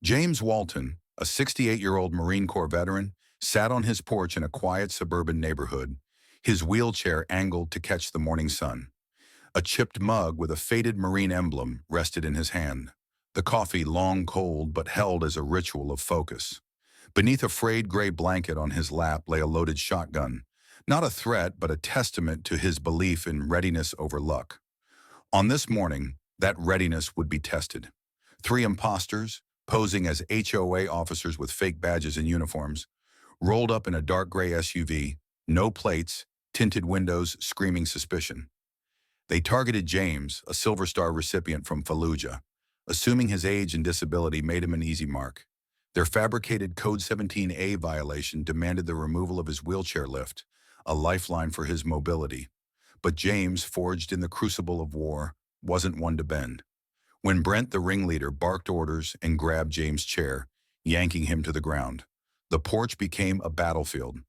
James Walton, a 68-year-old Marine Corps veteran, sat on his porch in a quiet suburban neighborhood, his wheelchair angled to catch the morning sun. A chipped mug with a faded Marine emblem rested in his hand, the coffee long cold but held as a ritual of focus. Beneath a frayed gray blanket on his lap lay a loaded shotgun, not a threat but a testament to his belief in readiness over luck. On this morning, that readiness would be tested. Three imposters, posing as HOA officers with fake badges and uniforms, rolled up in a dark gray SUV, no plates, tinted windows screaming suspicion. They targeted James, a Silver Star recipient from Fallujah, assuming his age and disability made him an easy mark. Their fabricated Code 17A violation demanded the removal of his wheelchair lift, a lifeline for his mobility. But James, forged in the crucible of war, wasn't one to bend. When Brent, the ringleader, barked orders and grabbed James' chair, yanking him to the ground, the porch became a battlefield.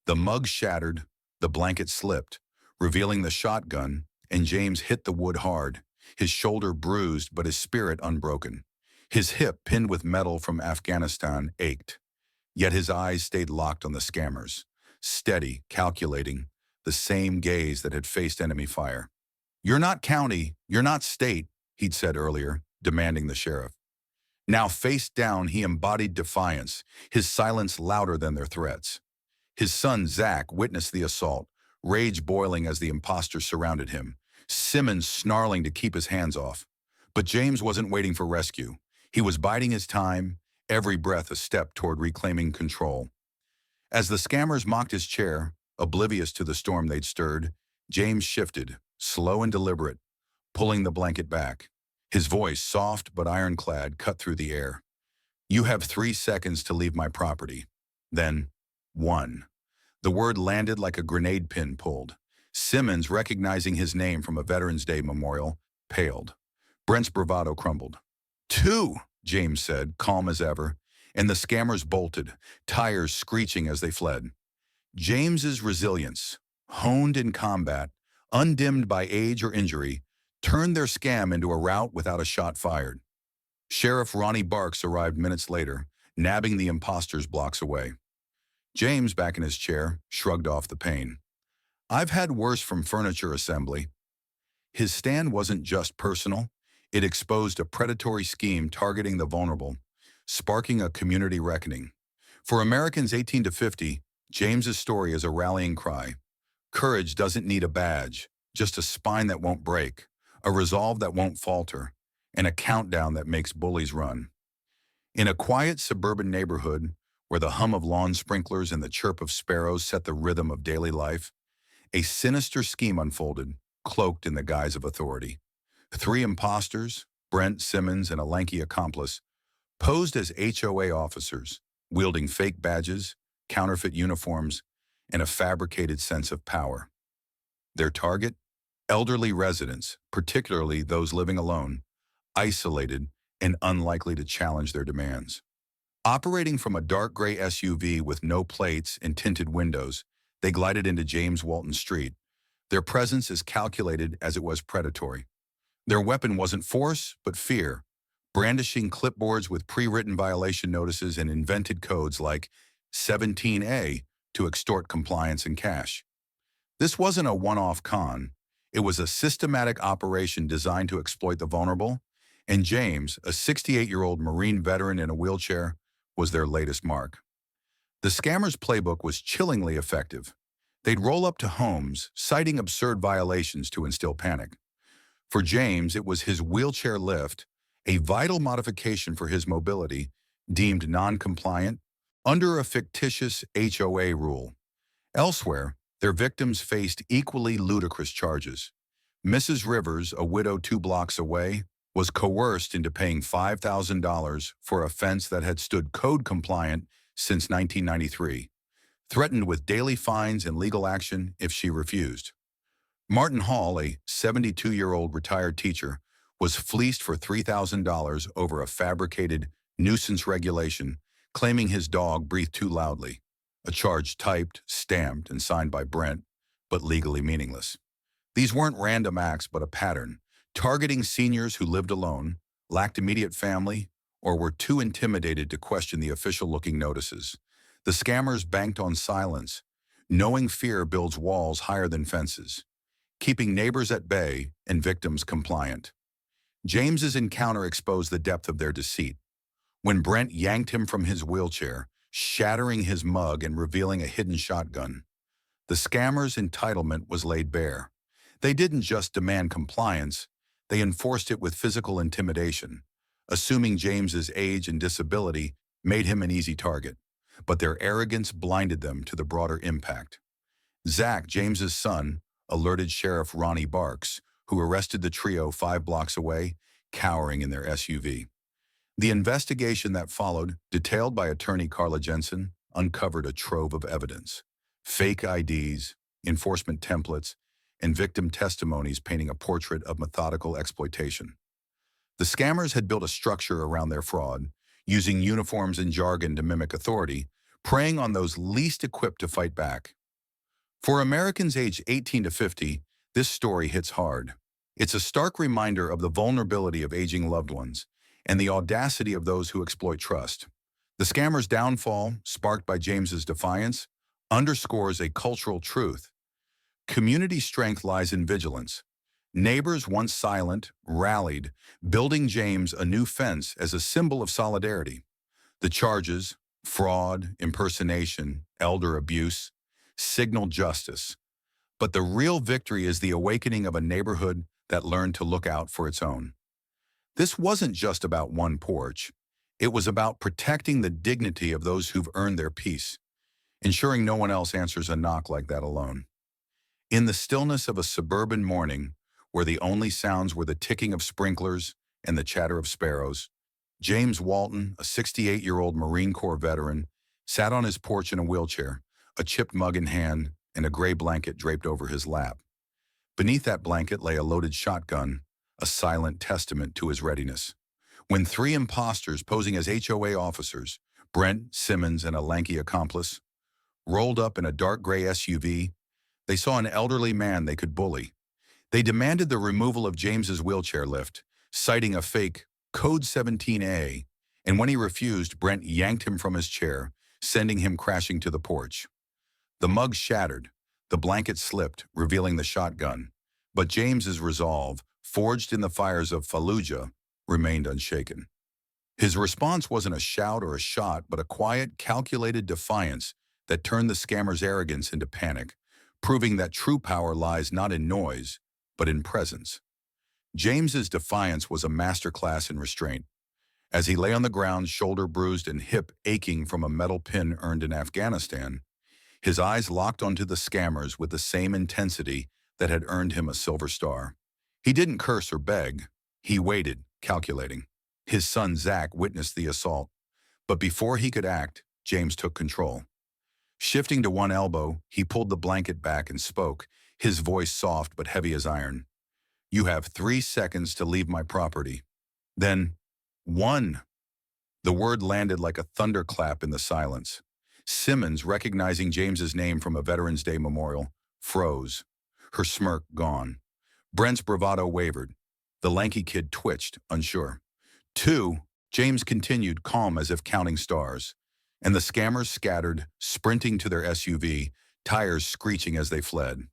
The mug shattered, the blanket slipped, revealing the shotgun, and James hit the wood hard, his shoulder bruised but his spirit unbroken. His hip, pinned with metal from Afghanistan, ached. Yet his eyes stayed locked on the scammers, steady, calculating, the same gaze that had faced enemy fire. "You're not county, you're not state," he'd said earlier, demanding the sheriff. Now face down, he embodied defiance, his silence louder than their threats. His son, Zach, witnessed the assault, rage boiling as the imposters surrounded him, Simmons snarling to keep his hands off. But James wasn't waiting for rescue. He was biding his time, every breath a step toward reclaiming control. As the scammers mocked his chair, oblivious to the storm they'd stirred, James shifted, slow and deliberate, pulling the blanket back. His voice, soft but ironclad, cut through the air. "You have 3 seconds to leave my property." Then, 1. The word landed like a grenade pin pulled. Simmons, recognizing his name from a Veterans Day memorial, paled. Brent's bravado crumbled. 2, James said, calm as ever, and the scammers bolted, tires screeching as they fled. James's resilience, honed in combat, undimmed by age or injury, turned their scam into a rout without a shot fired. Sheriff Ronnie Barks arrived minutes later, nabbing the imposters blocks away. James, back in his chair, shrugged off the pain. "I've had worse from furniture assembly." His stand wasn't just personal. It exposed a predatory scheme targeting the vulnerable, sparking a community reckoning. For Americans 18 to 50, James's story is a rallying cry. Courage doesn't need a badge, just a spine that won't break, a resolve that won't falter, and a countdown that makes bullies run. In a quiet suburban neighborhood, where the hum of lawn sprinklers and the chirp of sparrows set the rhythm of daily life, a sinister scheme unfolded, cloaked in the guise of authority. 3 imposters, Brent, Simmons, and a lanky accomplice, posed as HOA officers, wielding fake badges, counterfeit uniforms, and a fabricated sense of power. Their target? Elderly residents, particularly those living alone, isolated and unlikely to challenge their demands. Operating from a dark gray SUV with no plates and tinted windows, they glided into James Walton Street, their presence as calculated as it was predatory. Their weapon wasn't force, but fear, brandishing clipboards with pre-written violation notices and invented codes like 17A to extort compliance and cash. This wasn't a one-off con. It was a systematic operation designed to exploit the vulnerable, and James, a 68-year-old Marine veteran in a wheelchair, was their latest mark. The scammers' playbook was chillingly effective. They'd roll up to homes, citing absurd violations to instill panic. For James, it was his wheelchair lift, a vital modification for his mobility, deemed non-compliant, under a fictitious HOA rule. Elsewhere, their victims faced equally ludicrous charges. Mrs. Rivers, a widow 2 blocks away, was coerced into paying $5,000 for a fence that had stood code-compliant since 1993, threatened with daily fines and legal action if she refused. Martin Hall, a 72-year-old retired teacher, was fleeced for $3,000 over a fabricated nuisance regulation, claiming his dog breathed too loudly, a charge typed, stamped, and signed by Brent, but legally meaningless. These weren't random acts but a pattern, targeting seniors who lived alone, lacked immediate family, or were too intimidated to question the official-looking notices. The scammers banked on silence, knowing fear builds walls higher than fences, keeping neighbors at bay and victims compliant. James's encounter exposed the depth of their deceit. When Brent yanked him from his wheelchair, shattering his mug and revealing a hidden shotgun, the scammer's entitlement was laid bare. They didn't just demand compliance, they enforced it with physical intimidation, assuming James's age and disability made him an easy target. But their arrogance blinded them to the broader impact. Zach, James's son, alerted Sheriff Ronnie Barks, who arrested the trio 5 blocks away, cowering in their SUV. The investigation that followed, detailed by attorney Carla Jensen, uncovered a trove of evidence. Fake IDs, enforcement templates, and victim testimonies painting a portrait of methodical exploitation. The scammers had built a structure around their fraud, using uniforms and jargon to mimic authority, preying on those least equipped to fight back. For Americans aged 18 to 50, this story hits hard. It's a stark reminder of the vulnerability of aging loved ones and the audacity of those who exploit trust. The scammer's downfall, sparked by James's defiance, underscores a cultural truth. Community strength lies in vigilance. Neighbors, once silent, rallied, building James a new fence as a symbol of solidarity. The charges, fraud, impersonation, elder abuse, signal justice. But the real victory is the awakening of a neighborhood that learned to look out for its own. This wasn't just about one porch. It was about protecting the dignity of those who've earned their peace, ensuring no one else answers a knock like that alone. In the stillness of a suburban morning, where the only sounds were the ticking of sprinklers and the chatter of sparrows, James Walton, a 68-year-old Marine Corps veteran, sat on his porch in a wheelchair, a chipped mug in hand and a gray blanket draped over his lap. Beneath that blanket lay a loaded shotgun, a silent testament to his readiness. When 3 imposters posing as HOA officers, Brent, Simmons, and a lanky accomplice, rolled up in a dark gray SUV, they saw an elderly man they could bully. They demanded the removal of James's wheelchair lift, citing a fake Code 17A, and when he refused, Brent yanked him from his chair, sending him crashing to the porch. The mug shattered, the blanket slipped, revealing the shotgun, but James's resolve, forged in the fires of Fallujah, remained unshaken. His response wasn't a shout or a shot, but a quiet, calculated defiance that turned the scammer's arrogance into panic, proving that true power lies not in noise, but in presence. James's defiance was a masterclass in restraint. As he lay on the ground, shoulder bruised and hip aching from a metal pin earned in Afghanistan, his eyes locked onto the scammers with the same intensity that had earned him a silver star. He didn't curse or beg. He waited, calculating. His son Zach witnessed the assault, but before he could act, James took control. Shifting to one elbow, he pulled the blanket back and spoke, his voice soft but heavy as iron. "You have 3 seconds to leave my property." Then, 1. The word landed like a thunderclap in the silence. Simmons, recognizing James's name from a Veterans Day memorial, froze, her smirk gone. Brent's bravado wavered. The lanky kid twitched, unsure. 2. James continued, calm as if counting stars. And the scammers scattered, sprinting to their SUV, tires screeching as they fled.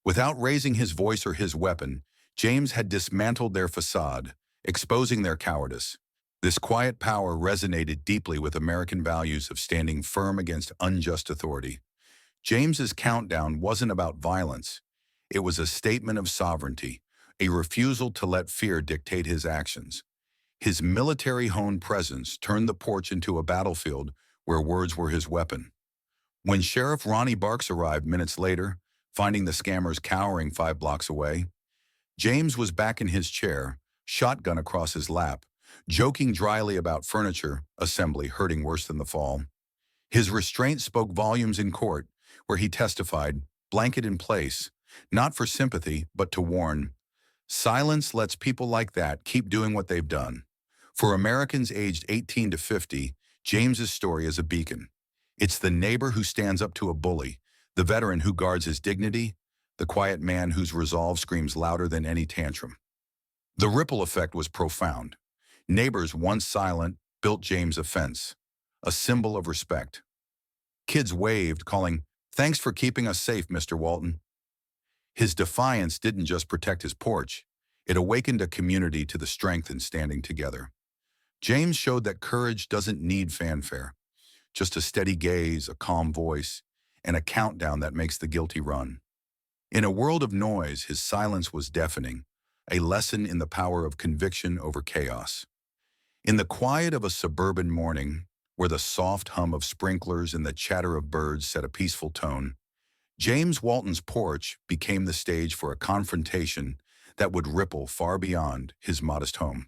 Without raising his voice or his weapon, James had dismantled their facade, exposing their cowardice. This quiet power resonated deeply with American values of standing firm against unjust authority. James's countdown wasn't about violence. It was a statement of sovereignty, a refusal to let fear dictate his actions. His military-honed presence turned the porch into a battlefield where words were his weapon. When Sheriff Ronnie Barks arrived minutes later, finding the scammers cowering 5 blocks away, James was back in his chair, shotgun across his lap, joking dryly about furniture assembly hurting worse than the fall. His restraint spoke volumes in court, where he testified, blanket in place, not for sympathy, but to warn. Silence lets people like that keep doing what they've done. For Americans aged 18 to 50, James's story is a beacon. It's the neighbor who stands up to a bully, the veteran who guards his dignity, the quiet man whose resolve screams louder than any tantrum. The ripple effect was profound. Neighbors, once silent, built James a fence, a symbol of respect. Kids waved, calling, "Thanks for keeping us safe, Mr. Walton." His defiance didn't just protect his porch, it awakened a community to the strength in standing together. James showed that courage doesn't need fanfare, just a steady gaze, a calm voice, and a countdown that makes the guilty run. In a world of noise, his silence was deafening, a lesson in the power of conviction over chaos. In the quiet of a suburban morning, where the soft hum of sprinklers and the chatter of birds set a peaceful tone, James Walton's porch became the stage for a confrontation that would ripple far beyond his modest home.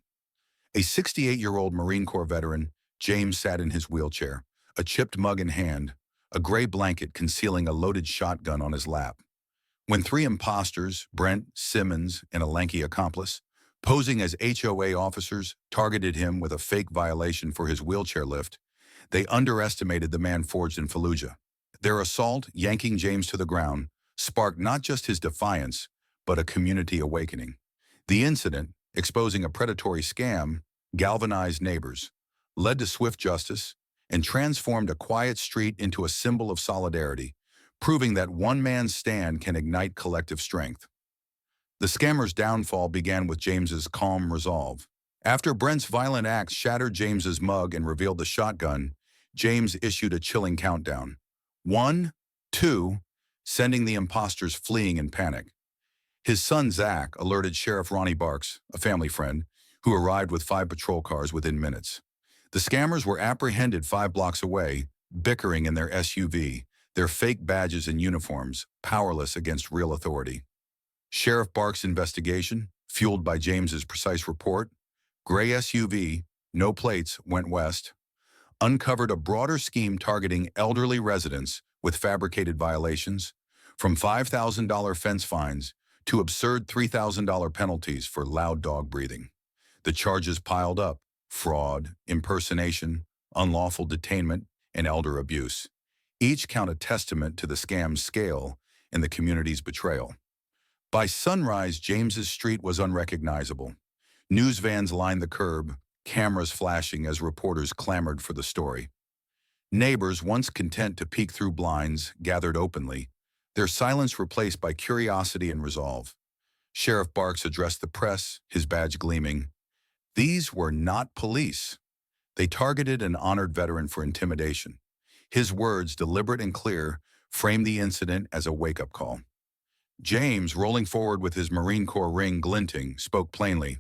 A 68-year-old Marine Corps veteran, James sat in his wheelchair, a chipped mug in hand, a gray blanket concealing a loaded shotgun on his lap. When three imposters, Brent, Simmons, and a lanky accomplice, posing as HOA officers, targeted him with a fake violation for his wheelchair lift, they underestimated the man forged in Fallujah. Their assault, yanking James to the ground, sparked not just his defiance, but a community awakening. The incident, exposing a predatory scam, galvanized neighbors, led to swift justice, and transformed a quiet street into a symbol of solidarity, proving that one man's stand can ignite collective strength. The scammer's downfall began with James's calm resolve. After Brent's violent acts shattered James's mug and revealed the shotgun, James issued a chilling countdown. 1, 2, sending the imposters fleeing in panic. His son Zach alerted Sheriff Ronnie Barks, a family friend, who arrived with 5 patrol cars within minutes. The scammers were apprehended 5 blocks away, bickering in their SUV, their fake badges and uniforms, powerless against real authority. Sheriff Barks' investigation, fueled by James's precise report, gray SUV, no plates, went west, uncovered a broader scheme targeting elderly residents with fabricated violations, from $5,000 fence fines to absurd $3,000 penalties for loud dog breathing. The charges piled up: fraud, impersonation, unlawful detainment, and elder abuse. Each count a testament to the scam's scale and the community's betrayal. By sunrise, James's street was unrecognizable. News vans lined the curb, cameras flashing as reporters clamored for the story. Neighbors, once content to peek through blinds, gathered openly, their silence replaced by curiosity and resolve. Sheriff Barks addressed the press, his badge gleaming. These were not police. They targeted an honored veteran for intimidation. His words, deliberate and clear, framed the incident as a wake-up call. James, rolling forward with his Marine Corps ring glinting, spoke plainly.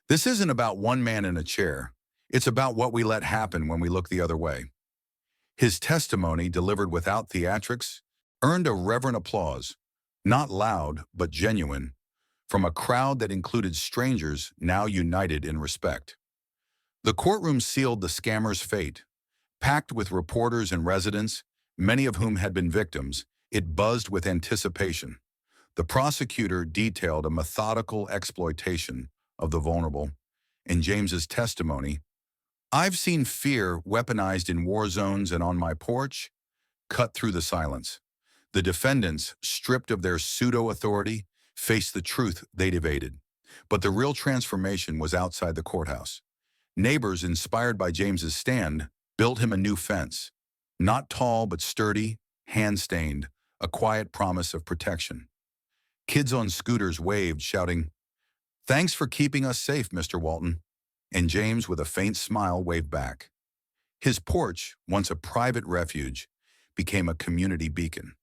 This isn't about one man in a chair. It's about what we let happen when we look the other way. His testimony, delivered without theatrics, earned a reverent applause, not loud but genuine, from a crowd that included strangers now united in respect. The courtroom sealed the scammer's fate. Packed with reporters and residents, many of whom had been victims, it buzzed with anticipation. The prosecutor detailed a methodical exploitation of the vulnerable. In James's testimony, "I've seen fear weaponized in war zones and on my porch," cut through the silence. The defendants, stripped of their pseudo-authority, faced the truth they'd evaded. But the real transformation was outside the courthouse. Neighbors, inspired by James's stand, built him a new fence. Not tall but sturdy, hand-stained, a quiet promise of protection. Kids on scooters waved, shouting, "Thanks for keeping us safe, Mr. Walton." And James, with a faint smile, waved back. His porch, once a private refuge, became a community beacon.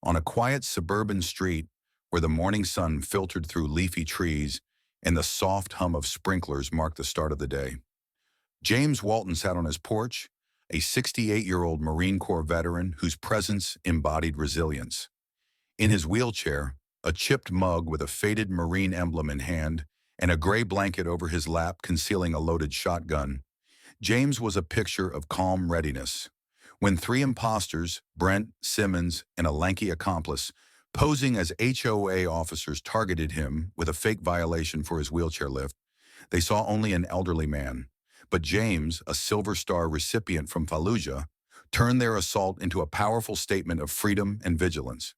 On a quiet suburban street where the morning sun filtered through leafy trees and the soft hum of sprinklers marked the start of the day, James Walton sat on his porch, a 68-year-old Marine Corps veteran whose presence embodied resilience. In his wheelchair, a chipped mug with a faded Marine emblem in hand and a gray blanket over his lap concealing a loaded shotgun, James was a picture of calm readiness. When 3 imposters, Brent, Simmons, and a lanky accomplice, posing as HOA officers, targeted him with a fake violation for his wheelchair lift, they saw only an elderly man. But James, a Silver Star recipient from Fallujah, turned their assault into a powerful statement of freedom and vigilance.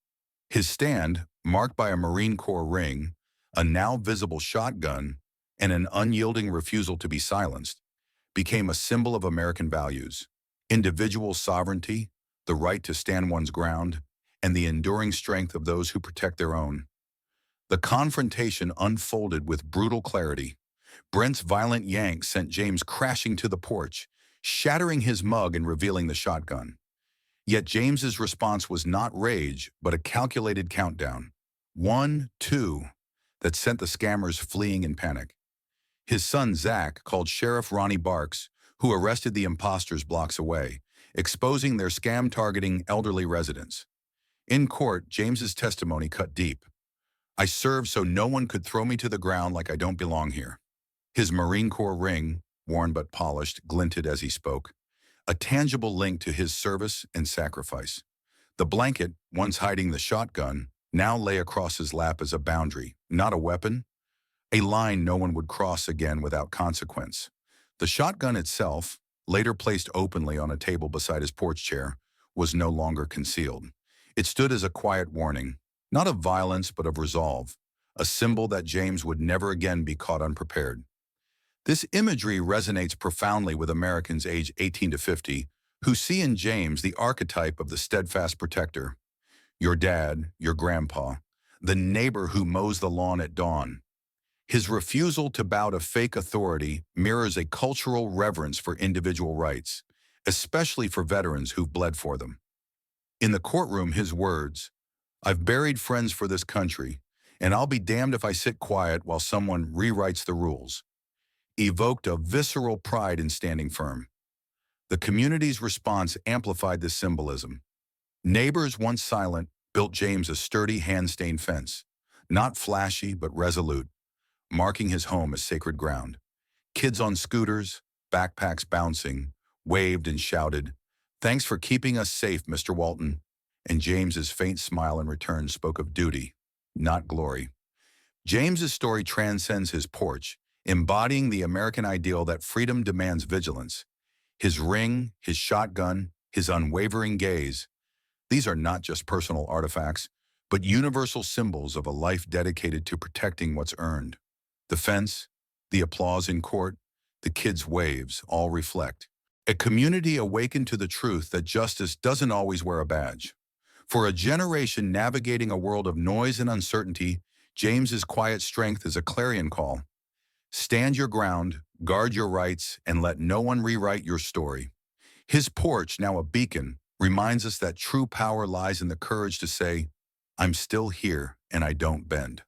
His stand, marked by a Marine Corps ring, a now visible shotgun, and an unyielding refusal to be silenced, became a symbol of American values: individual sovereignty, the right to stand one's ground, and the enduring strength of those who protect their own. The confrontation unfolded with brutal clarity. Brent's violent yank sent James crashing to the porch, shattering his mug and revealing the shotgun. Yet James's response was not rage, but a calculated countdown. 1, 2, that sent the scammers fleeing in panic. His son Zach called Sheriff Ronnie Barks, who arrested the imposters blocks away, exposing their scam-targeting elderly residents. In court, James's testimony cut deep. "I served so no one could throw me to the ground like I don't belong here." His Marine Corps ring, worn but polished, glinted as he spoke, a tangible link to his service and sacrifice. The blanket, once hiding the shotgun, now lay across his lap as a boundary, not a weapon, a line no one would cross again without consequence. The shotgun itself, later placed openly on a table beside his porch chair, was no longer concealed. It stood as a quiet warning, not of violence but of resolve, a symbol that James would never again be caught unprepared. This imagery resonates profoundly with Americans aged 18 to 50, who see in James the archetype of the steadfast protector: your dad, your grandpa, the neighbor who mows the lawn at dawn. His refusal to bow to fake authority mirrors a cultural reverence for individual rights, especially for veterans who've bled for them. In the courtroom, his words, "I've buried friends for this country, and I'll be damned if I sit quiet while someone rewrites the rules," evoked a visceral pride in standing firm. The community's response amplified this symbolism. Neighbors, once silent, built James a sturdy hand-stained fence, not flashy but resolute, marking his home as sacred ground. Kids on scooters, backpacks bouncing, waved and shouted, "Thanks for keeping us safe, Mr. Walton," and James's faint smile in return spoke of duty, not glory. James's story transcends his porch, embodying the American ideal that freedom demands vigilance. His ring, his shotgun, his unwavering gaze, these are not just personal artifacts, but universal symbols of a life dedicated to protecting what's earned. The fence, the applause in court, the kids' waves all reflect a community awakened to the truth that justice doesn't always wear a badge. For a generation navigating a world of noise and uncertainty, James's quiet strength is a clarion call. Stand your ground, guard your rights, and let no one rewrite your story. His porch, now a beacon, reminds us that true power lies in the courage to say, "I'm still here and I don't bend."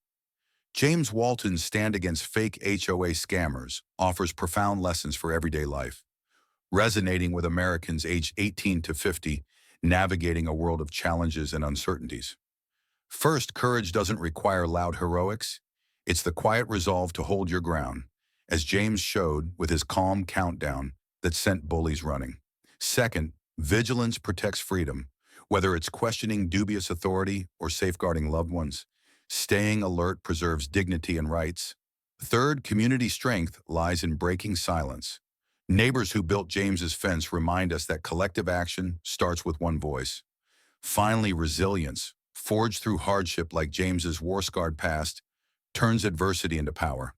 James Walton's stand against fake HOA scammers offers profound lessons for everyday life, resonating with Americans aged 18 to 50, navigating a world of challenges and uncertainties. First, courage doesn't require loud heroics. It's the quiet resolve to hold your ground, as James showed with his calm countdown that sent bullies running. Second, vigilance protects freedom, whether it's questioning dubious authority or safeguarding loved ones. Staying alert preserves dignity and rights. Third, community strength lies in breaking silence. Neighbors who built James's fence remind us that collective action starts with one voice. Finally, resilience, forged through hardship like James's war-scarred past, turns adversity into power.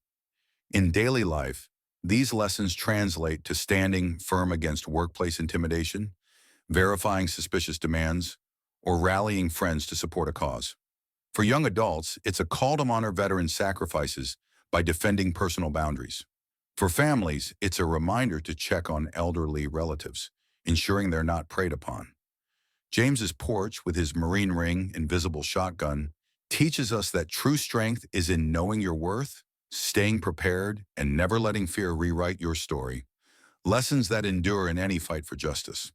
In daily life, these lessons translate to standing firm against workplace intimidation, verifying suspicious demands, or rallying friends to support a cause. For young adults, it's a call to honor veteran sacrifices by defending personal boundaries. For families, it's a reminder to check on elderly relatives, ensuring they're not preyed upon. James's porch, with his Marine ring and visible shotgun, teaches us that true strength is in knowing your worth, staying prepared, and never letting fear rewrite your story. Lessons that endure in any fight for justice.